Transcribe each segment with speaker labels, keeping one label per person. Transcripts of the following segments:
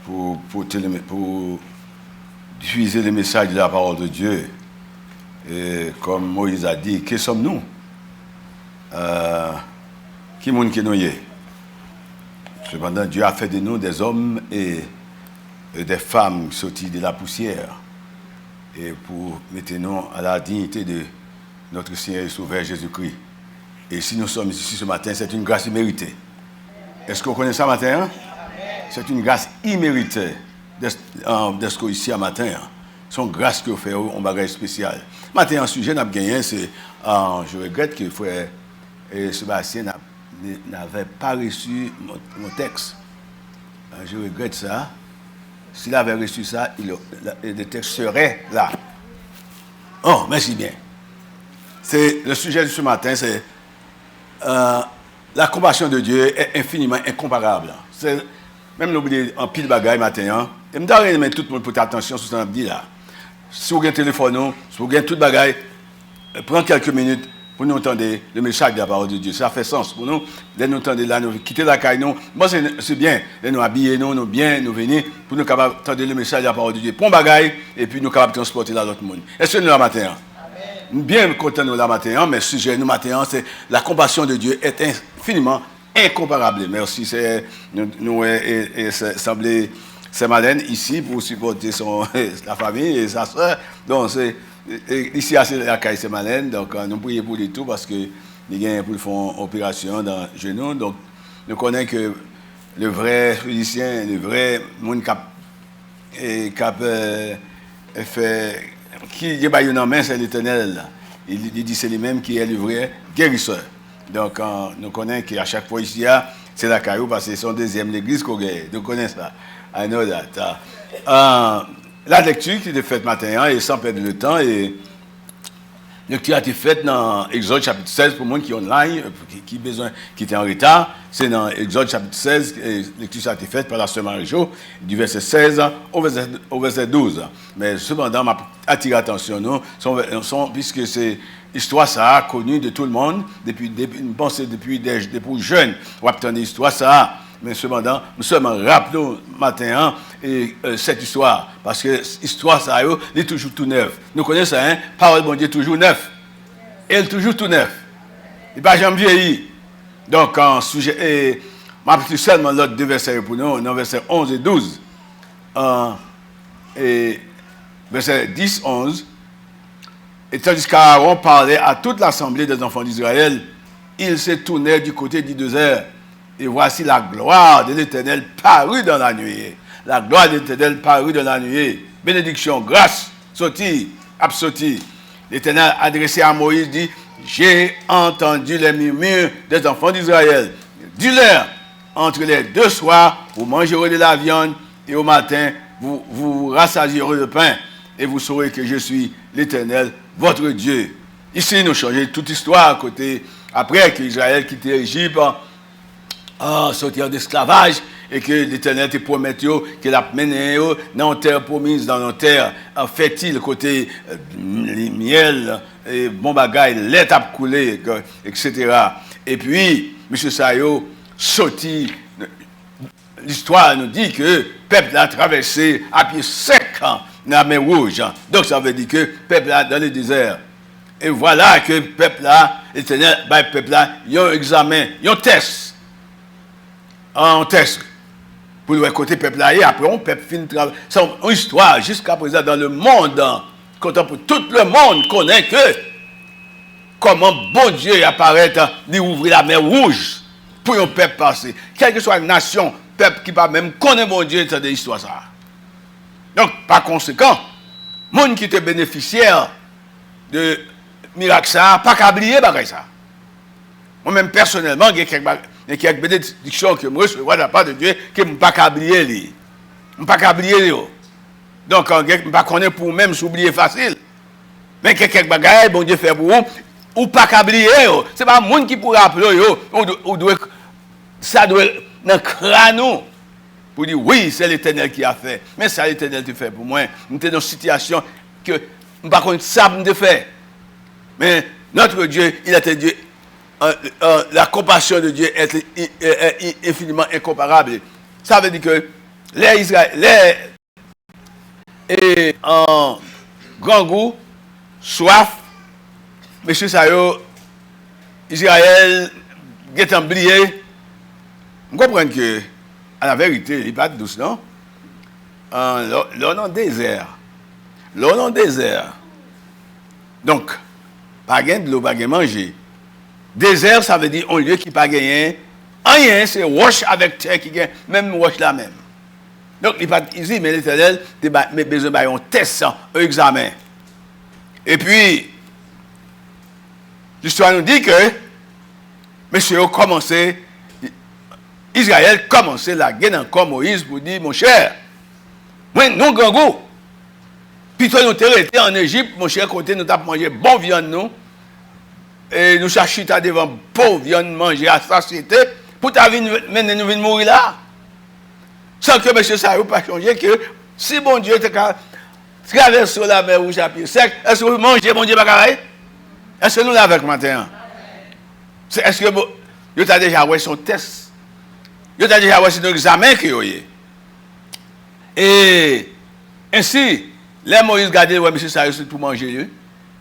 Speaker 1: pour diffuser le message de la parole de Dieu. Et comme Moïse a dit, qui sommes-nous? Qui est-ce que nous sommes? Cependant, Dieu a fait de nous des hommes et des femmes sortis de la poussière et pour mettre nous à la dignité de notre Seigneur et Sauveur Jésus-Christ. Et si nous sommes ici ce matin, c'est une grâce imméritée. Est-ce qu'on connaît ça matin? Hein? C'est une grâce imméritée d'être ici à matin. Hein? C'est une grâce que vous faites en bagage spécial. Matin, un sujet n'a gagné, c'est je regrette que frère Sébastien n'avait pas reçu mon texte. Je regrette ça. S'il avait reçu ça, le texte serait là. Oh, merci bien. C'est le sujet de ce matin, c'est la compassion de Dieu est infiniment incomparable. C'est même l'oublier en pile bagaille matin. Hein? Et me donne tout le monde pour attention sur ce qu'on dit là. Si vous avez un téléphone, si vous avez toute bagaille, prenez quelques minutes pour nous entendre le message de la parole de Dieu. Ça fait sens pour nous. De nous entendre là, nous quitter la caille, nous. Moi, c'est bien. De nous habiller, nous bien, nous venir pour nous capables d'entendre le message de la parole de Dieu. Pour bagaille, et puis nous capables de transporter là l'autre monde. Est-ce que nous la matin? Amen. Bien content nous la matin, mais le sujet nous matin, c'est la compassion de Dieu est infiniment incomparable. Merci. Nous semblé c'est Malène ici pour supporter la famille et sa soeur. Donc, ici, c'est la caille c'est Malène. Donc, nous prions pour les tout parce que les gens pour faire opération dans le genou. Donc, nous connaissons que le vrai physicien, le vrai monde qui est en main, c'est l'Éternel. Il dit c'est lui-même qui est le vrai guérisseur. Donc, nous connaissons qu'à chaque fois ici, c'est la caillou parce que c'est son deuxième l'église qu'on gagne. Nous connaissons ça. I know that. La lecture qui est faite matin, et sans perdre de temps, et la lecture a été faite dans Exode chapitre 16, pour les gens qui sont online, qui étaient en retard, c'est dans Exode chapitre 16, et la lecture a été faite par la sœur Marie-Jo, du verset 16 au verset 12. Mais cependant, m'a attiré l'attention, puisque c'est l'histoire ça a connue de tout le monde, depuis jeune, on a entendu l'histoire ça. Mais cependant, nous sommes rappelés matin cette histoire. Parce que l'histoire, ça est toujours tout neuf. Nous connaissons ça, hein? Parole de Dieu toujours neuf. Elle est toujours tout neuf. Il ne va jamais vieillir. Donc, en sujet, je vais seulement l'autre deux versets pour nous, dans versets 11 et 12. Et verset 10, 11. Et tandis qu'Aaron parlait à toute l'assemblée des enfants d'Israël, il se tournait du côté du désert. Et voici la gloire de l'Éternel parut dans la nuée. La gloire de l'Éternel parut dans la nuée. Bénédiction, grâce, sortie, absortie. L'Éternel adressé à Moïse dit, j'ai entendu les murmures des enfants d'Israël. Dis-leur, entre les deux soirs, vous mangerez de la viande et au matin, vous rassasierez le pain et vous saurez que je suis l'Éternel, votre Dieu. Ici, nous changeons toute histoire à côté. Après qu'Israël quitte l'Égypte, sortir d'esclavage et que l'Éternel te promet qu'il a mené dans une terre promise, dans une terre fertile, côté miel, et bon bagaille, lait à couler, etc. Et puis, M. Sayo sorti. L'histoire nous dit que le peuple a traversé à pied sec la mer Rouge. Donc, ça veut dire que le peuple a dans le désert. Et voilà que le peuple a, l'Éternel, le peuple a, il y a un examen, il y a un test. Un test pour le côté peuple là et après on peuple fin travail. C'est une histoire jusqu'à présent dans le monde, quand tout le monde connaît que comment bon Dieu apparaît, lui ouvrir la mer Rouge pour un peuple passer. Quelle que soit la nation, peuple qui pas même connaît bon Dieu, c'est des histoires ça. Donc par conséquent, monde qui était bénéficiaire de miracle ça, pas qu'à oublier bagay ça. Moi-même personnellement, il y a quelques bénédictions que je reçois de la part de Dieu que je ne peux pas oublier. Je ne peux pas oublier. Donc, je ne peux pas connaître pour même s'oublier facile. Mais quelques bagages, bon Dieu fait pour vous, ou pas oublier. Ce n'est pas le monde qui pourra appeler. Ça doit être dans le crâne. Pour dire, oui, c'est l'Éternel qui a fait. Mais ça, l'Éternel te fait pour moi. Nous sommes dans une situation que je ne peux pas connaître ça pour nous faire. Mais notre Dieu, il a été Dieu. La compassion de Dieu est infiniment incomparable. Ça veut dire que les Israéliens, et en grand goût, soif, monsieur Sayo, Israël, est oublié. Vous comprenez que, à la vérité, il n'est pas douce, non? L'on en désert. L'on en désert. Donc, pas gain de l'eau, pas gain manger. Désert, ça veut dire un lieu qui pas gagné. Rien, c'est roche avec terre qui gagne, même roche là même. Donc, il n'est pas easy, mais l'Éternel, tu as besoin d'un test, un examen. Et puis, l'histoire nous dit que, monsieur a commencé, Israël commençait la guerre encore Moïse pour dire, mon cher, moi, nous, grand goût, puis toi, nous étions en Égypte, mon cher, côté, nous avons mangé bon viande, nous, et nous cherchons à devant pauvre viande manger à satiété, pour ta vie, maintenant, nous venons mourir là. Sans que monsieur ça n'a pas changé, que si bon Dieu te traverse la mer rouge à pied sec, est-ce que vous mangez, bon Dieu, bagaille? Est-ce que nous l'avons avec matin? Est-ce que vous avez déjà vu son test? Vous avez déjà vu son examen que vous avez? Et ainsi, les Moïse gardé, ouais, monsieur Sayo, c'est pour manger.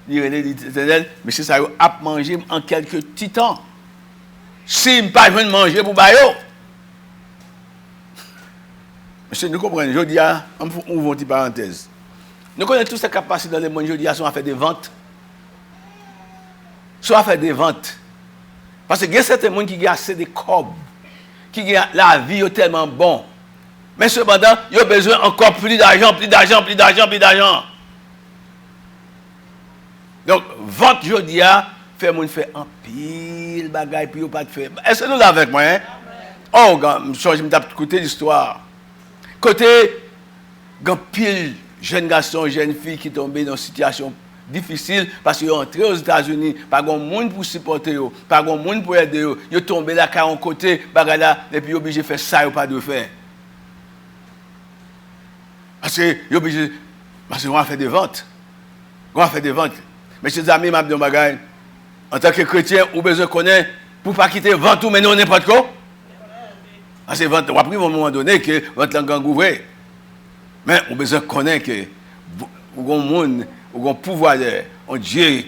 Speaker 1: Il dit, monsieur Sayo a mangé en quelques petits temps. Si je ne pas manger pour Bayo. Monsieur, nous comprenons, je dis, on ouvre une petite parenthèse. Nous connaissons toutes ces capacités dans le monde, je dis, sont à faire des ventes. Sont à faire des ventes. Parce que il y a certains gens qui ont assez de corps, qui ont la vie tellement bon. Mais cependant, ils ont besoin encore plus d'argent, plus d'argent, plus d'argent, plus d'argent. Donc, vente, je dis, fait mon fait en pile, bagaille, puis pas de faire. Est-ce que nous l'avons avec moi, hein? Oh, je me tape côté l'histoire. Côté, grand pile, jeunes garçons, jeunes filles qui tombaient dans une situation difficile parce qu'ils sont entrés aux États-Unis, pas grand monde pour supporter eux, pas grand monde pour aider eux. Ils sont tombés là, car on côté, bagaille là, et puis ils sont obligés de faire ça, ou pas de faire. Parce que, ils sont obligés, parce qu'on va faire des ventes. On va faire des ventes. Mais chers amis, m'a dit bagaille, en tant que chrétien, vous besoin de connaître pour ne pas quitter vente ou maintenant n'importe quoi. Parce que vente, on va pris à un moment donné que votre langue engouvrée. Mais on a besoin de connaître que vous avez un monde, vous avez un pouvoir, un Dieu,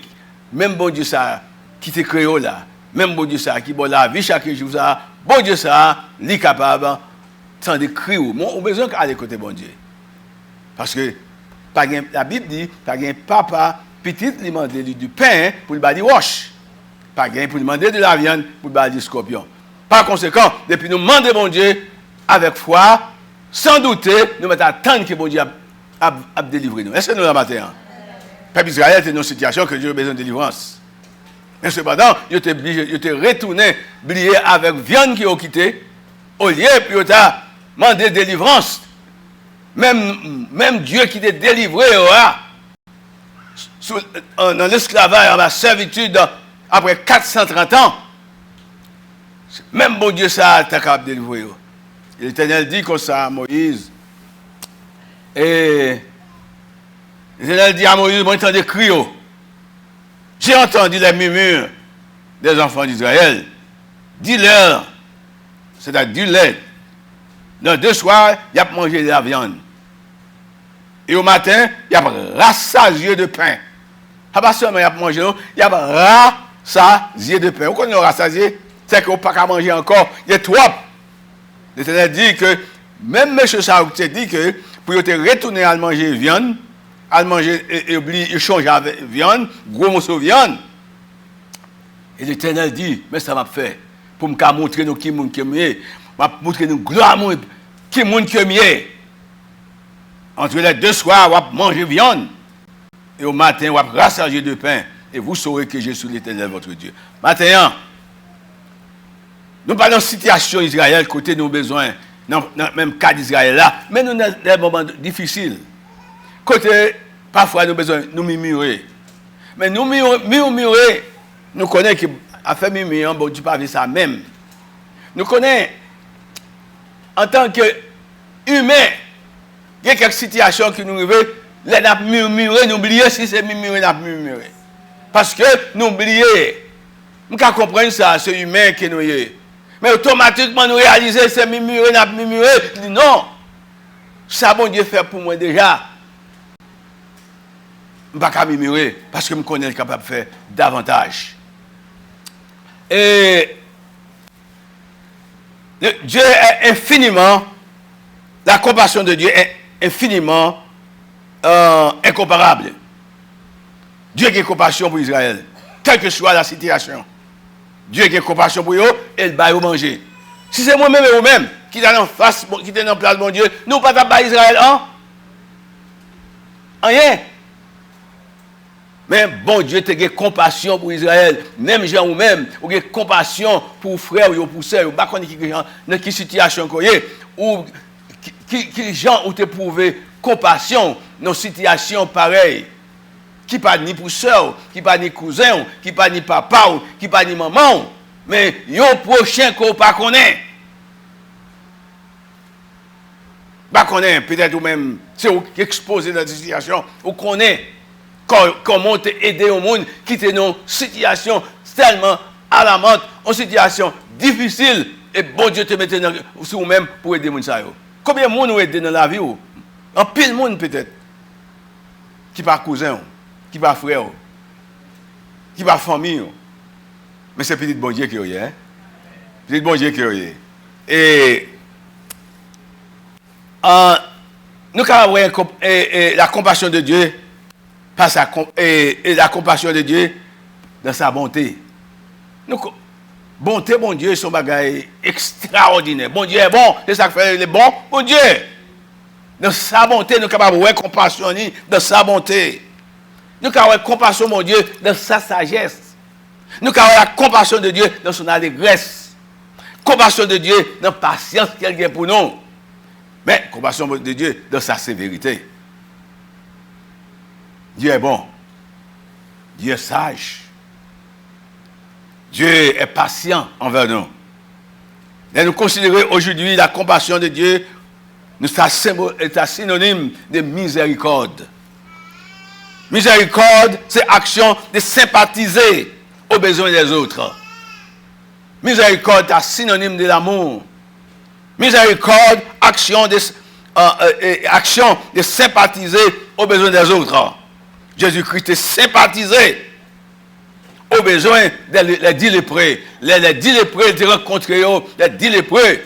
Speaker 1: même bon Dieu ça, qui te crée là, même bon Dieu ça, qui bon la vie chaque jour ça, bon Dieu ça, il est capable, sans de crier. On a besoin d'aller côté bon Dieu. Parce que la Bible dit, pas un papa, petit, il demande du pain pour le bas roche. Pas un pour demander de la viande pour le bas scorpion. Par conséquent, depuis nous demander bon Dieu avec foi, sans douter, nous mettons à attendre que bon Dieu a délivré nous. Est-ce que nous l'avons matin? Peuple Israël était dans une situation que Dieu a besoin de délivrance. Mais cependant, il était retourné, oublié avec viande qui a quitté, au lieu, puis il a demandé délivrance. Même Dieu qui t'a délivré, dans l'esclavage, dans la servitude, après 430 ans, même bon Dieu ça t'a capable de délivrer. L'Éternel dit comme ça à Moïse. Et l'Éternel dit à Moïse, moi j'entends des cris. J'ai entendu les murmures des enfants d'Israël. Dis-leur, c'est-à-dire dis-leur, dans 2 soirs, il a mangé de la viande. Et au matin, il a rassasié de pain. Pas seulement il a mangé, il a rassasié de pain. Vous connaissez le rassasié? C'est qu'on n'a pas qu'à manger encore, il y a trop. L'Éternel dit que, même M. Saouk te dit que, pour te retourner à manger viande, à manger et oublier, échanger avec viande, gros morceau de viande. Et l'Éternel dit, mais ça m'a fait, pour me montrer nous qui est mieux, m'a montrer nous gloire qui est mieux. Entre les 2 soirs, on va manger viande, et au matin, on va rassasier de pain, et vous saurez que je suis l'Éternel, votre Dieu. Maintenant, nous parlons de situation Israël, côté nos besoins, dans le même cas d'Israël là, mais nous avons des moments difficiles. Côté, parfois, nous avons besoin de nous murmurer. Mais nous murmurer, nous connaissons qu'à faire murmurer, bon Dieu pas vu ça même. Nous connaissons, en tant qu'humains, il y a quelques situations qui nous arrivent, les nous murmurer, nous oublions si c'est murmurer, nous murmurer. Parce que nous oublions, nous comprenons ça, c'est humain qui nous est. Mais automatiquement, nous réalisons que c'est murmurer, nous murmurer. Non. ça bon Dieu fait pour moi déjà. Je ne vais pas m'ignorer parce que je connais capable de faire davantage. Et Dieu est infiniment, la compassion de Dieu est infiniment incomparable. Dieu qui a compassion pour Israël, quelle que soit la situation. Dieu qui a compassion pour eux, et il va vous manger. Si c'est moi-même et vous-même qui êtes en face, qui êtes en place, mon Dieu, nous ne pouvons pas Israël, hein? Rien. Mais bon Dieu, tu as compassion pour Israël. Même gens ou même, ou avez compassion pour frères ou pour sœurs. Ou pas dans quelle situation vous êtes. Ou qui gens ont éprouvé compassion dans une situation pareille. Qui pas ni pour sœur, qui pas ni cousin, qui pas ni papa, qui pas ni maman. Mais yon prochain qu'on pas connaît. Pas connaît, peut-être ou même, c'est vous qui exposez dans cette situation, vous connaissez. Comment aider au monde qui est dans une situation tellement alarmante, une situation difficile, et bon Dieu te mette sur vous-même pour aider les gens. Combien de monde vous aidez dans la vie? Un pile de monde peut-être. Qui pas cousin, qui pas frère, qui pas famille. Mais c'est petit bon Dieu qui est. Hein? Petit bon Dieu qui est. Et nous avons la compassion de Dieu. Et la compassion de Dieu dans sa bonté. Donc, bonté, bon Dieu, son bagage extraordinaire. Bon Dieu est bon, c'est ça qui fait le bon, bon Dieu. Dans sa bonté, nous sommes capables de voir compassion dans sa bonté. Nous sommes capables de compassion, mon Dieu, dans sa sagesse. Nous sommes capables de la compassion de Dieu dans son allégresse. Compassion de Dieu dans la patience qu'elle a pour nous. Mais compassion de Dieu dans sa sévérité. Dieu est bon. Dieu est sage. Dieu est patient envers nous. Et nous considérons aujourd'hui la compassion de Dieu est un synonyme de miséricorde. Miséricorde, c'est action de sympathiser aux besoins des autres. Miséricorde, c'est synonyme de l'amour. Miséricorde, action de sympathiser aux besoins des autres. Jésus-Christ est sympathisé aux besoins des 10 lépreux. Les 10 lépreux, ils rencontré les 10 lépreux.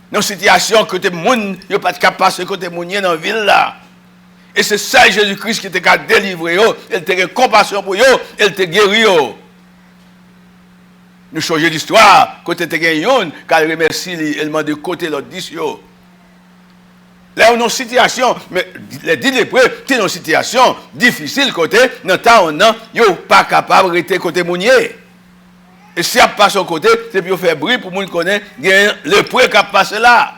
Speaker 1: Dans une situation que les gens n'ont pas de passer côté moun dans la ville là. Et c'est ça Jésus-Christ qui t'a délivré, il t'a compassion pour eux, il t'a guéri. Nous changeons l'histoire, côté t'a gagné, car il remercie, il m'a de côté l'autre 10. Là, on a une situation, mais les 10 lépreux, c'est une situation difficile côté, dans le temps, on n'a pas capable de rester côté mounier. Et si on passe au côté, c'est pour faire bruit pour les gens connaissent, il y a un lépreux qui a passé là.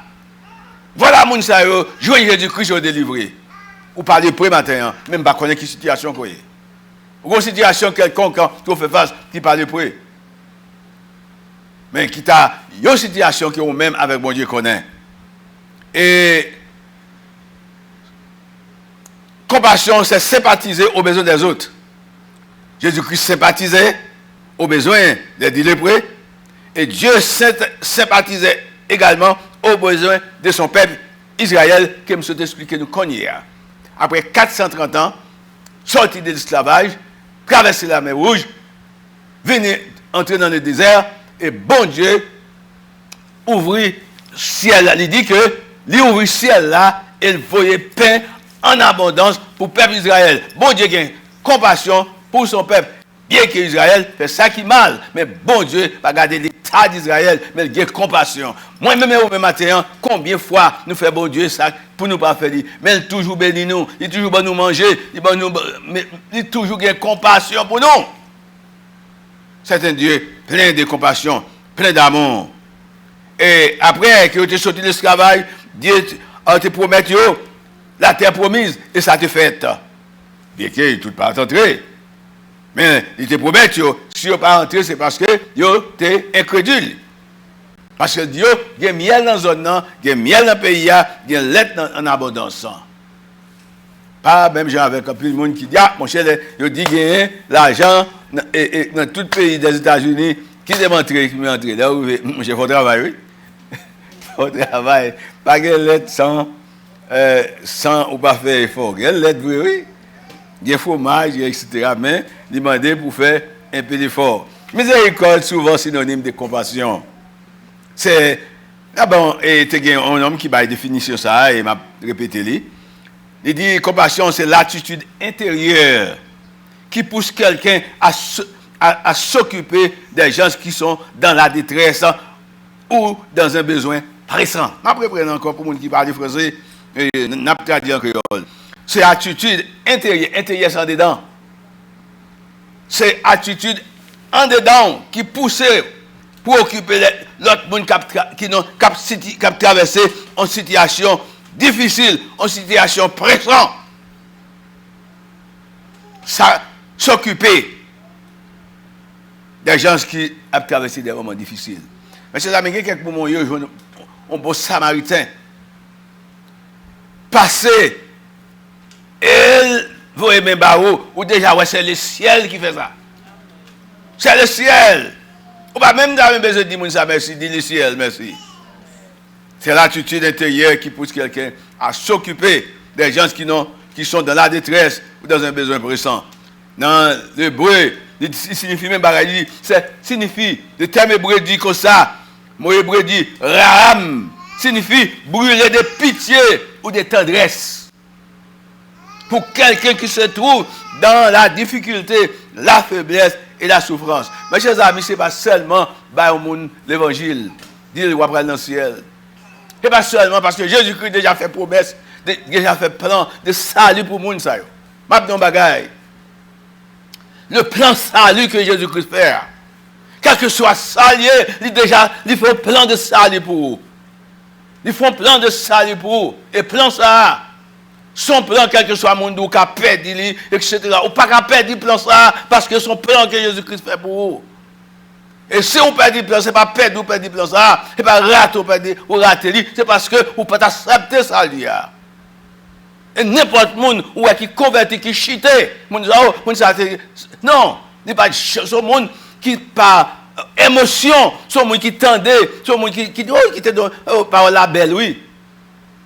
Speaker 1: Voilà, les gens, jouer Jésus-Christ au délivré. Ou pas lépreux matin, même pas connaître quelle situation qu'on est. Ou une situation quelconque, qui fait face, qui parle lépreux. Mais qui a une situation qui est même avec mon Dieu connaît. Et compassion, c'est sympathiser aux besoins des autres. Jésus-Christ sympathisait aux besoins des 10 lépreux. Et Dieu sympathisait également aux besoins de son peuple Israël, comme je t'ai expliqué nous hier. Après 430 ans, sorti de l'esclavage, traverser la mer Rouge, venir entrer dans le désert, et bon Dieu ouvrit le ciel. Il dit que, il ouvrit le ciel là, et il voyait pain en abondance pour le peuple d'Israël. Bon Dieu a compassion pour son peuple. Bien qu'Israël fait ça qui est mal, mais bon Dieu va garder l'état d'Israël, mais il a compassion. Moi-même, au même matin, combien de fois nous fait bon Dieu ça pour nous pas faire? Mais il toujours béni nous, il toujours bon nous manger, il toujours a compassion pour nous. C'est un Dieu plein de compassion, plein d'amour. Et après qu'il ait sorti de l'esclavage, Dieu te promet la terre promise, et ça te fait. Bien qu'il ne tout pas entré. Mais il te promet, si tu n'es pas entré, c'est parce que tu es incrédule. Parce que Dieu, il y a miel dans la zone, il y a miel dans le pays, il y a lait en abondance. Pas même gens avec un peu de monde qui dit, ah, mon cher, il dit qu'il y a l'argent dans tout le pays des États-Unis qui est entré, qui est entré. Là où j'ai fait travail, oui. Faut travail. Pas de lait sans sans ou pas faire effort. Il y a l'aide, oui. Il y a fromage, etc. Mais demander pour faire un peu d'effort. Miséricorde, souvent synonyme de compassion. C'est. Ah bon, et tu as un homme qui va définir ça, et m'a répété. Il dit compassion, c'est l'attitude intérieure qui pousse quelqu'un à s'occuper des gens qui sont dans la détresse ou dans un besoin pressant. Après, prenons encore pour les gens qui parlent français, n'a pas traduit en créole. C'est attitude intérieure sans dedans. C'est attitude en dedans qui pousse pour occuper l'autre monde qui a traversé une situation difficile, une situation pressante. Ça, s'occuper des gens qui ont traversé des moments difficiles. Mais c'est amis, quelques moments, un beau samaritain passé, et vous aimez barreau, ou déjà, ouais, c'est le ciel qui fait ça. C'est le ciel. On va même dans besoin de dire ça, merci, dis le ciel, merci. C'est l'attitude intérieure qui pousse quelqu'un à s'occuper des gens qui sont dans la détresse ou dans un besoin pressant. Dans l'hébreu, il signifie même bagaille, c'est signifie, le terme hébreu dit comme ça, mon hébreu dit raham, signifie brûler de pitié ou de tendresse. Pour quelqu'un qui se trouve dans la difficulté, la faiblesse et la souffrance. Mes chers amis, ce n'est pas seulement l'évangile, dire qu'il va prendre dans le ciel. Ce n'est pas seulement parce que Jésus-Christ a déjà fait promesse, déjà fait plan de salut pour le monde. Le plan salut que Jésus-Christ fait, quel que soit salut, il fait un plan de salut pour vous. Il faut un plan de salut pour vous. Et plan ça, son plan, quel que soit le monde, ou qu'a perdu, etc. Ou pas qu'à perdre le plan ça, parce que son plan que Jésus-Christ fait pour vous. Et si on perd le plan, ce n'est pas perdre ou perdre le plan ça, ce n'est pas rater ou rater, c'est parce que vous pouvez accepter ça. Et n'importe qui qui convertit, qui chite, non, il n'est pas ce monde qui par émotion, ce monde qui tendait, ce monde qui dit, oh, qui était par la belle, oui.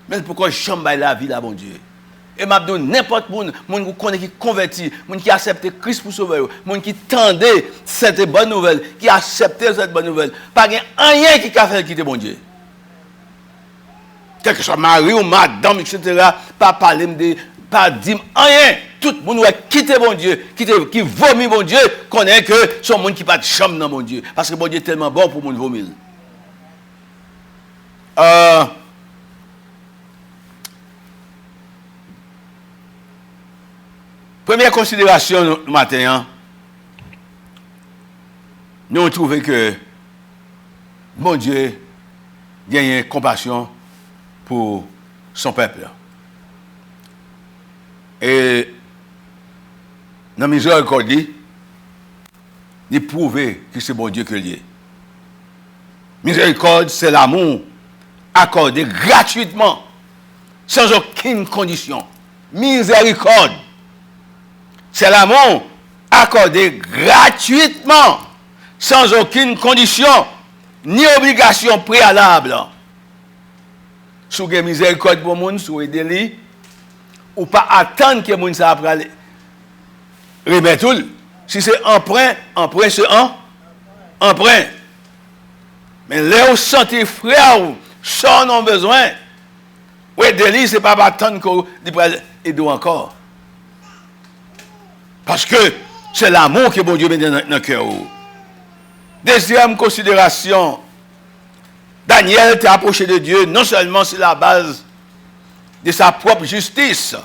Speaker 1: Mais pourquoi je la vie là, bon Dieu? Et m'a dit n'importe qui convertit, qui accepte Christ pour sauver, qui tendait cette bonne nouvelle, qui acceptait cette bonne nouvelle, pas rien qui a fait quitter bon Dieu. Quel que soit mari ou madame, etc., pas parler de, pas dire rien. Tout le monde qui quitte bon Dieu, qui vomit bon Dieu, connaît que son monde qui pas de chambre dans bon Dieu. Parce que bon Dieu est tellement bon pour le monde vomir. Première considération ce matin, nous avons trouvé que bon Dieu gagne compassion pour son peuple. Et dans la miséricorde, il prouve que c'est bon Dieu que lié. Miséricorde, c'est l'amour accordé gratuitement, sans aucune condition. Miséricorde, c'est l'amour accordé gratuitement, sans aucune condition, ni obligation préalable. Si vous avez miséricorde pour le monde, si vous aidez, ou pas attendre que le monde ça remettre tout. Si c'est emprunt c'est emprunt. Mais là, vous sentez frère, sans non besoin. Ou aidez, ce n'est pas attendre que vous aidez encore. Parce que c'est l'amour que bon Dieu met dans le cœur. Deuxième considération, Daniel s'est approché de Dieu non seulement sur la base de sa propre justice,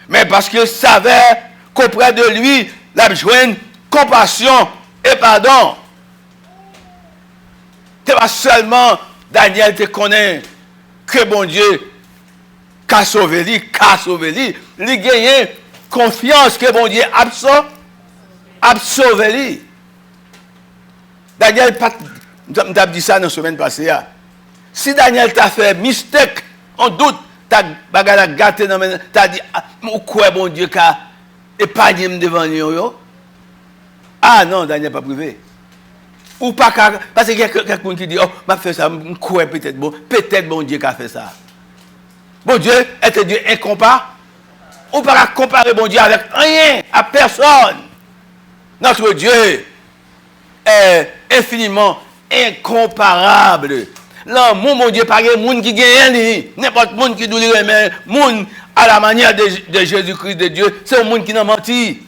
Speaker 1: mais parce qu'il savait qu'auprès de lui, il a besoin de compassion et pardon. Ce n'est pas seulement Daniel te connaît que bon Dieu qu'a sauvé lui, il a gagné confiance que bon Dieu a sauvé lui. Daniel, m'a dit ça dans la semaine passée. Si Daniel t'a fait mistake, on doute, t'as gâté dans le t'as dit, quoi bon Dieu qu'a épargné devant nous. Ah non, Daniel pas privé. Ou pas parce qu'il y a quelqu'un qui dit, oh, m'a fait ça, quoi peut-être bon Dieu qu'a fait ça. Bon Dieu est un Dieu incomparable. On ne peut pas comparer bon Dieu avec rien, à personne. Notre Dieu est infiniment incomparable. L'amour, mon Dieu, pas de monde qui gagne, n'importe monde qui doit le remettre, monde à la manière de Jésus-Christ de Dieu, c'est un monde qui n'a menti.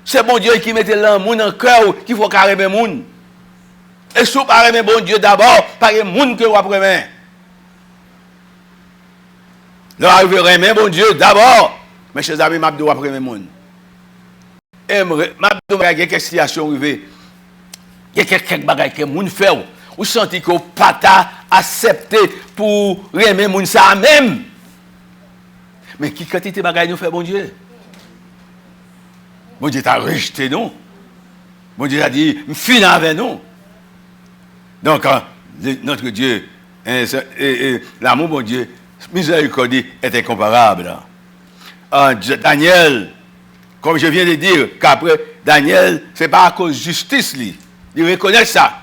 Speaker 1: C'est bon Dieu qui mettait l'amour dans le cœur, qu'il faut carrément le monde. Et si vous parlez bon Dieu d'abord, pas de monde que vous apprenez. Là, arrive à bon Dieu d'abord. Mes chers amis, je dois apprendre le monde. Et je dois quelques situations arrivées. Il y a quelques bagages que les gens font. Vous sentez que vous n'avez pas accepté pour aimer les gens ça même. Mais qui quantité de bagages nous fait, bon Dieu? Bon Dieu t'a rejeté nous. Bon Dieu a dit, je finis avec nous. Donc, notre Dieu, l'amour, bon Dieu, miséricorde est incomparable. Daniel, comme je viens de dire, qu'après, Daniel, ce n'est pas à cause de justice, il reconnaît ça.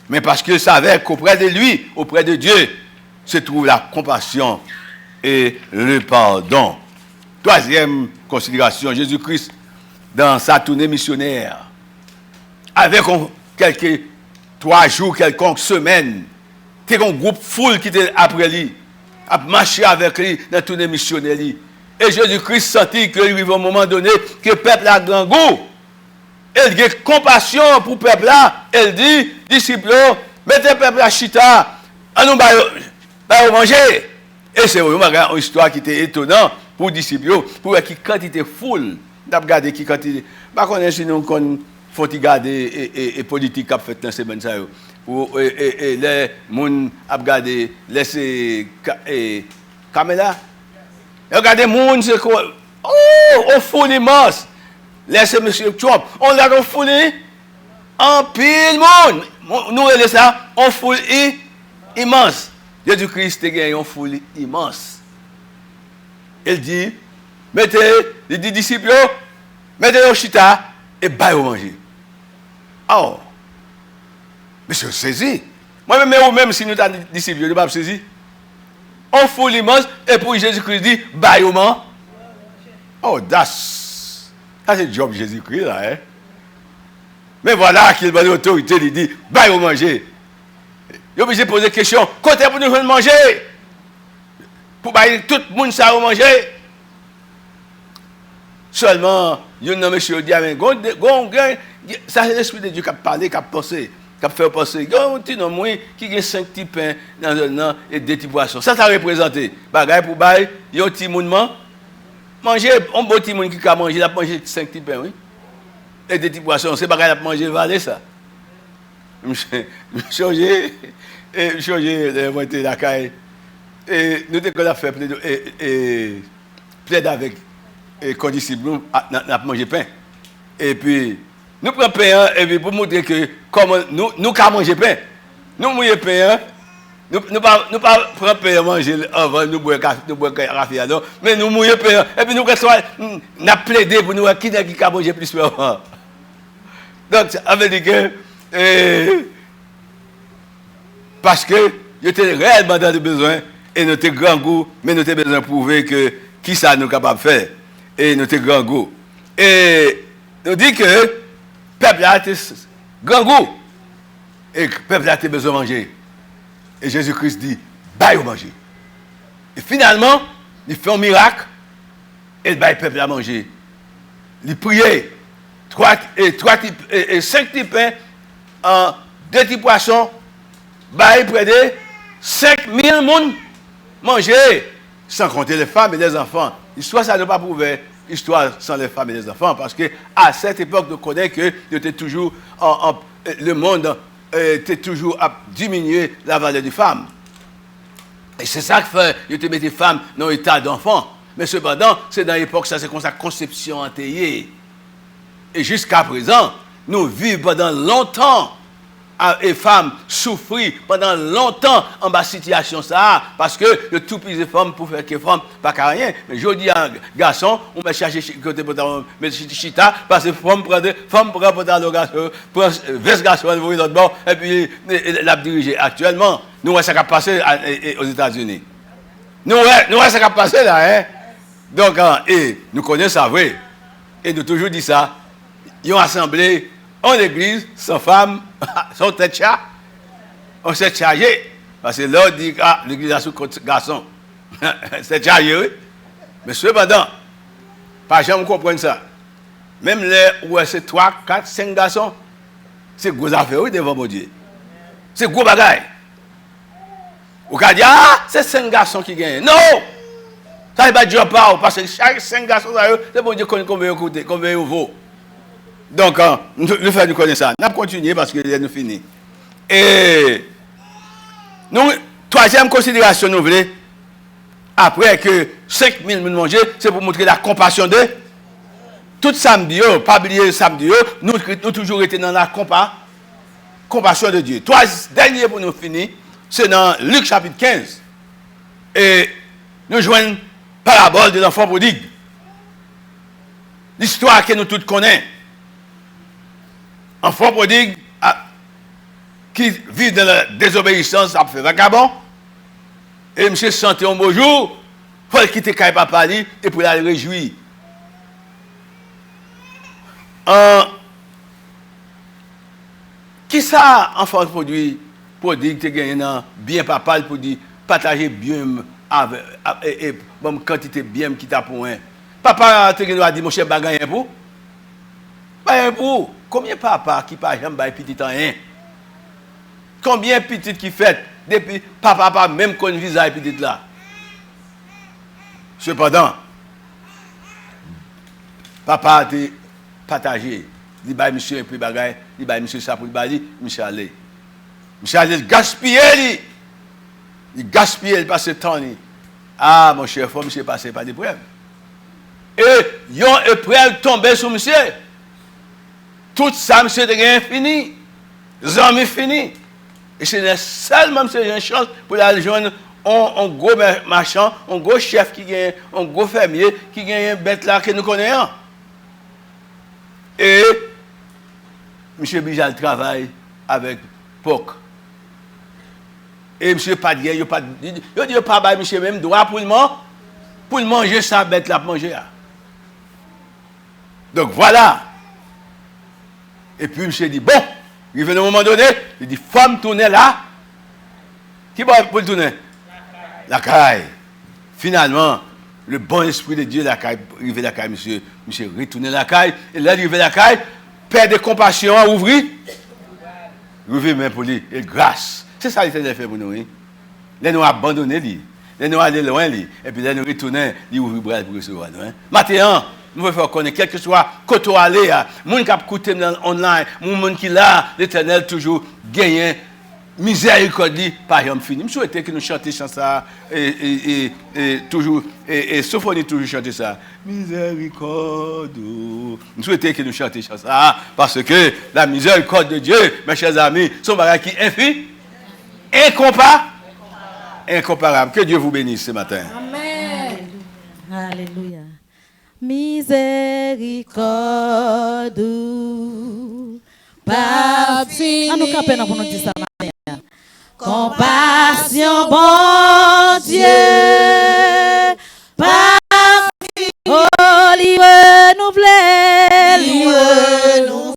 Speaker 1: Mais parce qu'il savait qu'auprès de lui, auprès de Dieu, se trouve la compassion et le pardon. Troisième considération, Jésus-Christ, dans sa tournée missionnaire, avec quelques 3 jours, quelques semaines, il y a un groupe foule qui était après lui, a marché avec lui dans la tournée missionnaire. Et Jésus-Christ sentit qu'il arrive un moment donné que le peuple a grand goût. Il a compassion pour le peuple là. Il dit, disciples, mettez le peuple à chita, à nous manger. Et c'est une histoire qui était étonnante pour les disciples, pour qui quantité foule. Nous avons regardé qui quantité. Par contre, si nous faut regarder et politique qui a fait dans ces bonnes ça. Et les gens ont regardé, laissez caméra. Regardez les gens, c'est quoi? Oh, on foule immense. Laissez M. Trump. On l'a foulé en pile monde. Nous, on ça, on foule immense. Jésus-Christ a gagné une foule immense. Il dit, mettez les disciples, mettez au chita et baillez au manger. Oh, monsieur, saisi. Moi-même, si nous sommes disciples, je ne vais pas saisir. On foule immense et puis Jésus-Christ dit, baillez au manger. Oh, ça c'est le job de Jésus-Christ là. Hein? Mais voilà qu'il va l'autorité, il dit, baillez au manger. Il est obligé de poser des questions. Côté pour nous manger. Pour bailler tout le monde ça au manger. Seulement, il y a un monsieur qui dit, ça c'est l'esprit de Dieu qui a parlé, qui a pensé, qui a fait penser. Il y a un petit homme qui a 5 petits pains et 2 petits poissons. Ça représente. Bagaille pour bailler, il y a un petit monde manger, un beau petit monde qui a mangé, il a mangé 5 petits pains, oui. Et 2 petits poissons, c'est bagaille à manger, valait ça. Je changeais la caille. Et nous avons fait plaide avec les condisciples, nous avons mangé pain. Et puis, nous prenons pain, et puis pour montrer que comment nous avons mangé pain. Nous mouillons pain, nous ne prenons pas pain manger avant, nous boire café, mais nous mouillons pain. Et puis nous avons plaidé pour nous qui a mangé plus avant. Donc, ça veut dire que, parce que nous étions réellement dans le besoin, et nous avons grand goût, mais nous avons besoin de prouver que qui ça nous est capable de faire. Et nous avons grand goût. Et nous dit que le peuple a grand goût. Et le peuple a besoin de manger. Et Jésus-Christ dit, baille au manger. Et finalement, il fait un miracle, et le peuple a mangé. Il priait. 5 petits pains en 2 petits poissons, baille près de 5000 personnes manger, sans compter les femmes et les enfants. L'histoire, ça ne pas prouver histoire sans les femmes et les enfants, parce que à cette époque, on connaît que toujours le monde était toujours à diminuer la valeur des femmes. Et c'est ça que fait, il te met des femmes dans l'état d'enfant. Mais cependant, c'est dans l'époque, ça c'est comme sa conception antérieure. Et jusqu'à présent, nous vivons pendant longtemps, et femmes souffrent pendant longtemps en bas situation ça, parce que le tout plus de femmes pour faire que femmes pas qu'à rien. Mais je dis à un garçon, on va chercher côté pour chita, parce que femme prend pour le garçon, prend veste garçon, on va l'autre bord, et puis l'a diriger. Actuellement, nous voyons ça qui a passé aux États-Unis. Nous, ça qui a passé là, hein. Donc, et nous connaissons ça, vrai. Et nous toujours dit ça. Ils ont assemblé en église, sans femme, sans tête chat. On s'est chargé. Parce que là, on dit, l'église a sous garçon. C'est chargé, oui. Mais cependant, pas jamais comprendre ça. Même les où c'est 3, 4, 5 garçons, c'est gros affaire, oui, devant mon Dieu. C'est gros bagaille. Ou qu'à dire, c'est 5 garçons qui gagnent. Non! Ça n'est pas Dieu pas, parce que chaque 5 garçons, c'est bon Dieu qu'on veut écouter, qu'on veut vaut. Donc, le fait de connaître ça. On va continuer parce que nous finissons. Et, nous, troisième considération, nous voulons, après que 5000 nous mangent, c'est pour montrer la compassion de tout samedi, pas oublier samedi, nous toujours été dans la compassion de Dieu. Trois derniers pour nous finir, c'est dans Luc chapitre 15. Et nous joignons parabole de l'enfant prodigue. L'histoire que nous tous connaissons. Enfant prodigue qui vit dans la désobéissance, a fait vagabond. Et monsieur sentait un beau jour, il faut quitter papa et pour aller réjouir. Qui ça, enfant prodigue te gagne bien papa pour dire partager bien avec et bonne quantité bien qui t'a pour un. Papa te doit dire mon cher bagay pour. Pas pour. Combien papa qui pas jamais bail petit rien. Combien petit qui fait depuis papa pas même qu'on visage petit là. Cependant papa a partagé. Il dit monsieur un peu bagay, il dit monsieur ça pour le bali, monsieur aller. Monsieur aller gaspiller il gaspille, il passe le temps. Ah, mon cher, il faut monsieur passer par des preuves. Et ils ont épreuve tombé sur monsieur. Tout ça, monsieur, est fini. Les hommes fini. Et c'est seulement monsieur une chance pour aller joindre un gros marchand, un gros chef qui gagne, un gros fermier qui gagne une bête là que nous connaissons. Et monsieur Bijal travaille avec Poc. Et monsieur pas de guerre, il dit pas monsieur même droit pour le manger ça bête là pour manger. Donc voilà. Et puis monsieur dit bon, il vient à un moment donné, il dit femme tourner là. Qui va pour le tourner? La caille. Finalement, le bon esprit de Dieu la caille, il vient la caille monsieur retourner la caille et là il vient la caille, père de compassion à ouvrir. Ouvrir main pour lui et grâce. C'est ça qu'il a fait pour nous. Là, nous abandonné, là, nous aller loin, et puis là, nous retourner, il ouvre le bras pour recevoir. Maintenant, nous voulons faire connaître, quel que soit côté aller, les gens qui écoutent online, les gens qui là, l'Éternel toujours gagne miséricorde, par exemple, fini. Je souhaite que nous chantions ça, et toujours, et Sophonie toujours chanter ça. Miséricorde. Je souhaite que nous chantions ça, parce que la miséricorde de Dieu, mes chers amis, son bagage qui est infini. Incomparable. Que Dieu vous bénisse ce matin.
Speaker 2: Amen. Alléluia. Miséricorde. Papi. Nous camper pour nous dire ça. Compassion, bon Dieu.